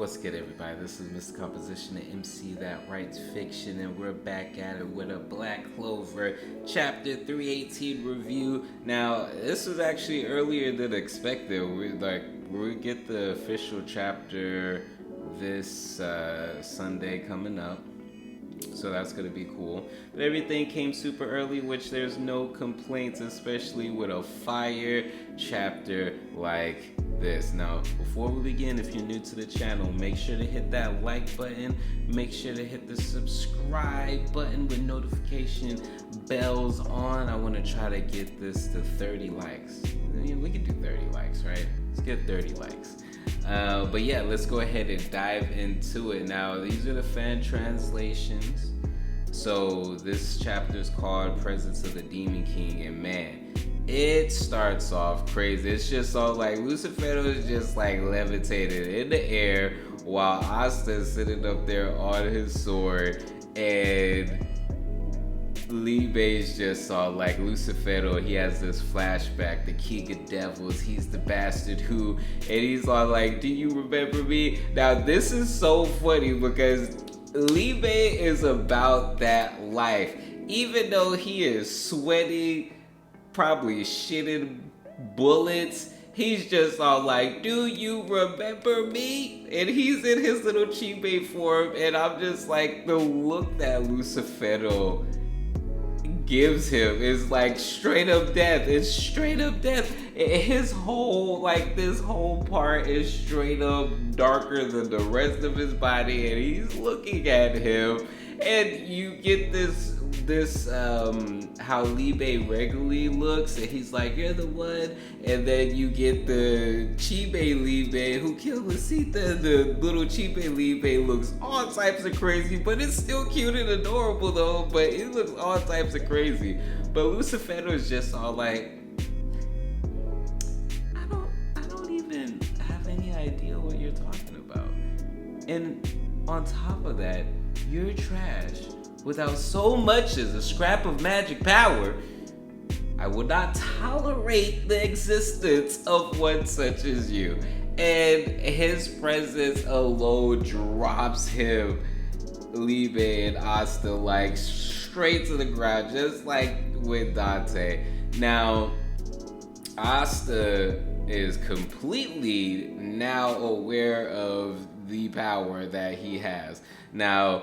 What's good, everybody? This is Mr. Composition, the MC that writes fiction, and we're back at it with a Black Clover Chapter 318 review. Now, this was actually earlier than expected. We get the official chapter this Sunday coming up. So that's going to be cool. But everything came super early, which there's no complaints, especially with a fire chapter like this. Now, before we begin, if you're new to the channel, make sure to hit that like button. Make sure to hit the subscribe button with notification bells on. I want to try to get this to 30 likes. We can do 30 likes, right? Let's get 30 likes. But yeah, let's go ahead and dive into it. Now, these are the fan translations. So this chapter is called Presence of the Demon King, and man, it starts off crazy. It's just all like Lucifero is just like levitated in the air while Asta is sitting up there on his sword, and LIEBE's just saw like Lucifero. He has this flashback, the king of devils, he's the bastard who, and he's all like, do you remember me? Now this is so funny because LIEBE is about that life. Even though he is sweating, probably shitting bullets, he's just all like, do you remember me? And he's in his little chibe form, and I'm just like, the look that Lucifero gives him is like straight up death. It's straight up death. His whole, like, this whole part is straight up darker than the rest of his body, and he's looking at him, and you get this how LIEBE regularly looks, and he's like, you're the one, and then you get the chibe LIEBE who killed Lasita. The little chibe LIEBE looks all types of crazy, but it's still cute and adorable though, but it looks all types of crazy. But Lucifero is just all like, I don't even have any idea what you're talking about. And on top of that, you're trash. Without so much as a scrap of magic power, I would not tolerate the existence of one such as you. And his presence alone drops him, LIEBE and Asta, like straight to the ground, just like with Dante. Now, Asta is completely now aware of the power that he has. Now,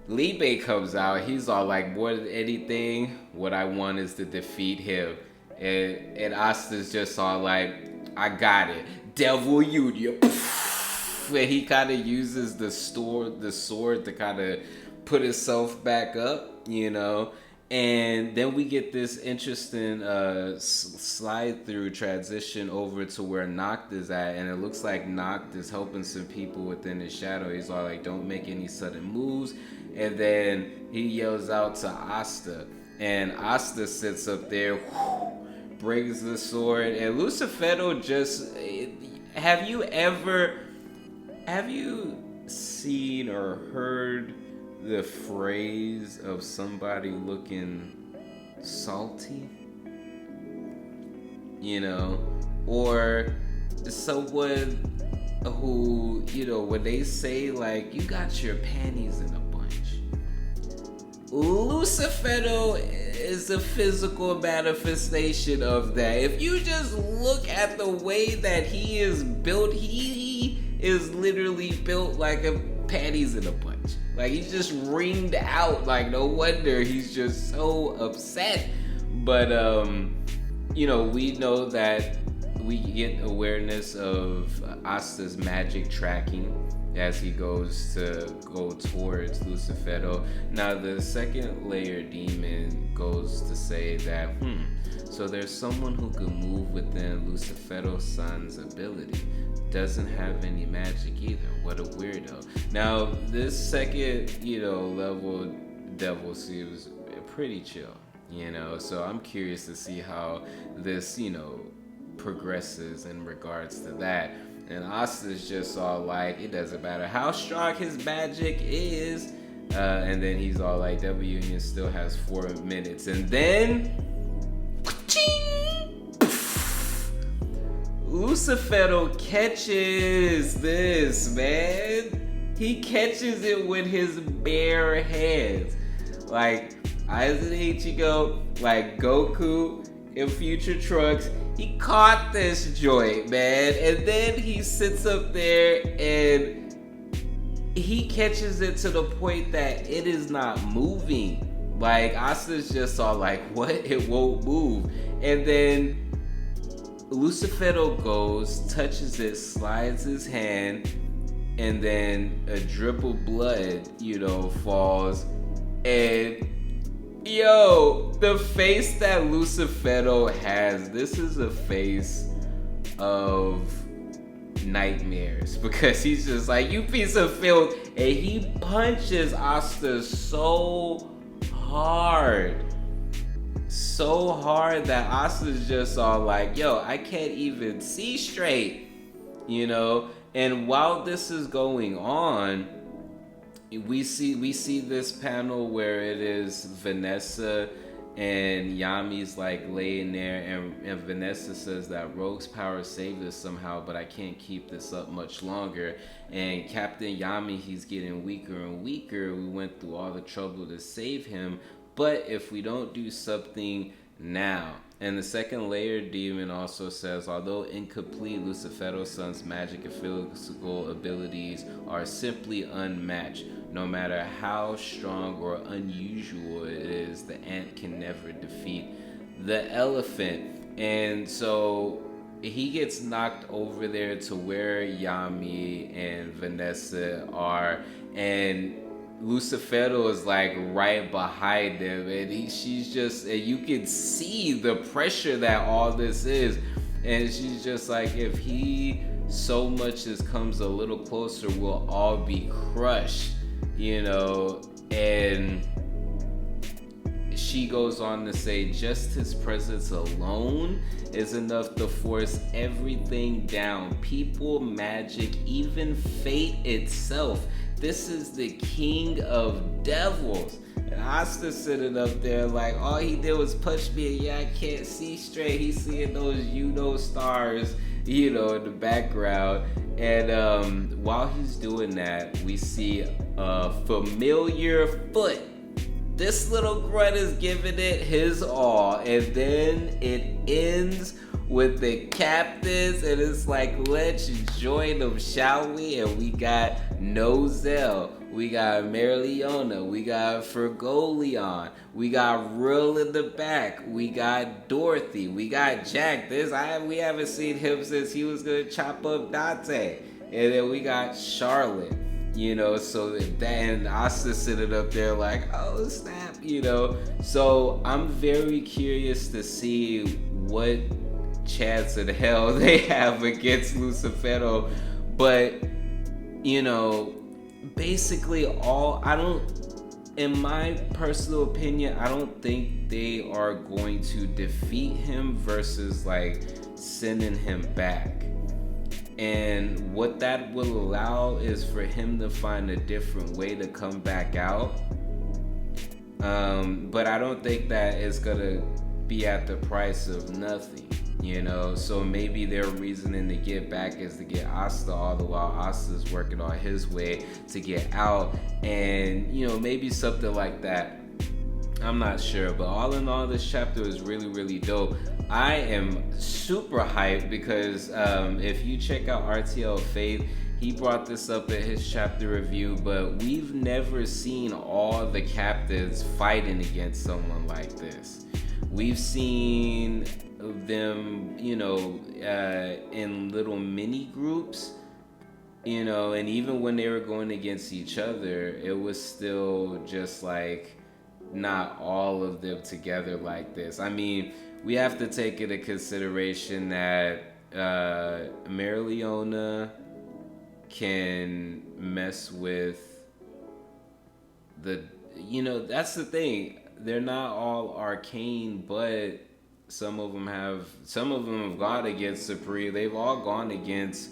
LIEBE comes out, he's all like, more than anything, what I want is to defeat him. And Asta's just all like, I got it. Devil Union. And he kind of uses the sword to kind of put himself back up, you know. And then we get this interesting slide through transition over to where Noct is at, and it looks like Noct is helping some people within his shadow. He's all like, don't make any sudden moves. And then he yells out to Asta, and Asta sits up there, brings the sword, and Lucifero just, have you seen or heard the phrase of somebody looking salty? You know, or someone who, you know, when they say like, you got your panties in a bunch. Lucifero is a physical manifestation of that. If you just look at the way that he is built, he is literally built like a panties in a bunch. Like, he's just ringed out. Like, no wonder he's just so upset. But you know, we know that we get awareness of Asta's magic tracking as he goes to go towards Lucifero. Now, the second layer demon goes to say that, so there's someone who can move within Lucifero's son's ability. Doesn't have any magic either. What a weirdo. Now, this second, you know, level devil seems pretty chill, you know, so I'm curious to see how this, you know, progresses in regards to that. And Asta's just all like, it doesn't matter how strong his magic is. And then he's all like, W Union still has 4 minutes. And then Lucifero catches this, man. He catches it with his bare hands. Like, Aizen Ichigo, like Goku in Future Trunks, he caught this joint, man. And then he sits up there and he catches it to the point that it is not moving. Like, Asta's just all like, what? It won't move. And then Lucifero goes, touches it, slides his hand, and then a drip of blood, falls. And yo, the face that Lucifero has, this is a face of nightmares, because he's just like, you piece of filth, and he punches Asta so hard that Asta's just all like, yo, I can't even see straight, and while this is going on, we see this panel where it is Vanessa and Yami's like laying there, and Vanessa says that Rogue's power saved us somehow, but I can't keep this up much longer. And Captain Yami, he's getting weaker and weaker. We went through all the trouble to save him, but if we don't do something now. And the second layer demon also says, although incomplete, Lucifero's son's magic and physical abilities are simply unmatched. No matter how strong or unusual it is, the ant can never defeat the elephant. And so he gets knocked over there to where Yami and Vanessa are, and Lucifero is like right behind them, and she's just, and you can see the pressure that all this is, and she's just like, if he so much as comes a little closer, we'll all be crushed, and she goes on to say, just his presence alone is enough to force everything down. People, magic, even fate itself. This is the king of devils. And Asta's sitting up there like, all he did was punch me, and yeah, I can't see straight. He's seeing those stars, in the background. And while he's doing that, we see a familiar foot. This little grunt is giving it his all, and then it ends with the captains, and it's like, let's join them, shall we? And we got Nozel, we got Merliona, we got Fergoleon, we got Real in the back, we got Dorothy, we got Jack. We haven't seen him since he was gonna chop up Dante. And then we got Charlotte. So then Asta sitting up there like, oh snap, So I'm very curious to see what chance in hell they have against Lucifero. But, basically in my personal opinion, I don't think they are going to defeat him versus like sending him back. And what that will allow is for him to find a different way to come back out. But I don't think that it's gonna be at the price of nothing, So maybe their reasoning to get back is to get Asta, all the while Asta's working on his way to get out. And, maybe something like that. I'm not sure, but all in all, this chapter is really, really dope. I am super hyped because if you check out RTL Faith, he brought this up in his chapter review, but we've never seen all the captains fighting against someone like this. We've seen them, in little mini groups, and even when they were going against each other, it was still just like not all of them together like this. I mean, we have to take into consideration that Merliona can mess with that's the thing. They're not all arcane, but some of them have gone against Supreme. They've all gone against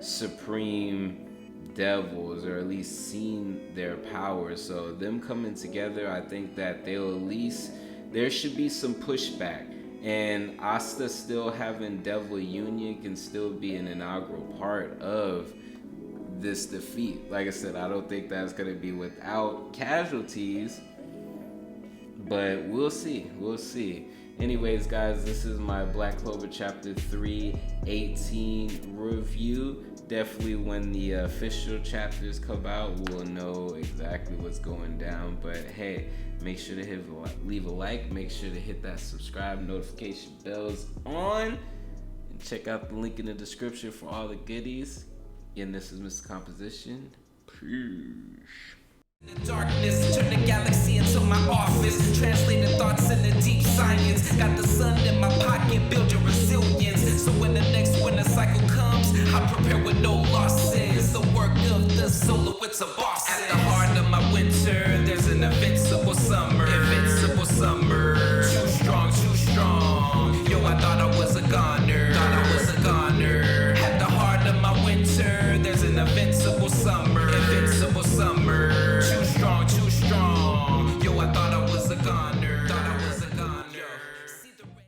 Supreme devils, or at least seen their power. So them coming together, I think that there should be some pushback. And Asta still having Devil Union can still be an inaugural part of this defeat. Like I said, I don't think that's going to be without casualties, but we'll see. We'll see. Anyways, guys, this is my Black Clover Chapter 3:18 review. Definitely when the official chapters come out, we'll know exactly what's going down. But hey, make sure to leave a like. Make sure to hit that subscribe, notification bells on. And check out the link in the description for all the goodies. And this is Mr. Composition. Peace. The darkness, turn the galaxy into my office. Translate the thoughts into deep science. Got the sun in my pocket, build your resilience. So when the next winter cycle comes, I prepare with no losses. The work of the soloists of boss. At the heart of my winter, there's an invincible summer. Invincible summer. Too strong, too strong. Yo, I thought I was a goner. Thought I was a goner. At the heart of my winter, there's an invincible summer. Invincible